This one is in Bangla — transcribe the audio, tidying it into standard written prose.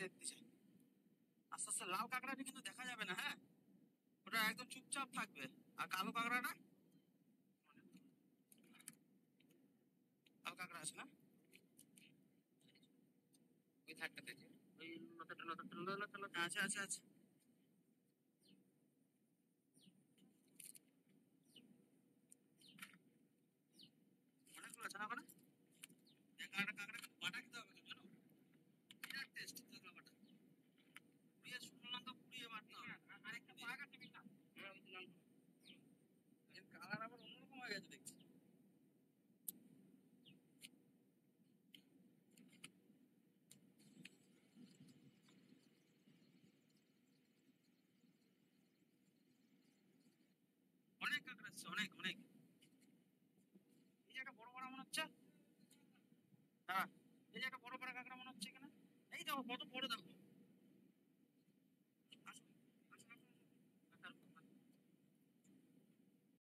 দেখতে চাই। আস্তে আস্তে লাল কাঁকড়াটা কিন্তু দেখা যাবে না, হ্যাঁ, ওটা একদম চুপচাপ থাকবে। আর কালো কাঁকড়াটা, কালো কাঁকড়া আছে না ওই থাকতে ওই আচ্ছা আচ্ছা আচ্ছা, অনেকগুলো আছে না ওখানে। কাঁকড়া কাঁকড়া বাটা খেতে হবে জানো, বিরাট টেস্ট কাঁকড়া বাটা। পুড়িয়ে শুনলাম তো, পুড়িয়ে বাটতে হবে। আরেকটা পাক আছে বিটা, এর কালার আবার অন্যরকম হয়ে গেছে দেখছি। অনেক কাঁকড়া আছে, অনেক অনেক। এই যে একটা বড় বড় মনে হচ্ছে, হ্যাঁ, এই যে একটা বড় বড় কাঁকড়া মনে হচ্ছে এখানে। এই দেখো কত বড়, দেখো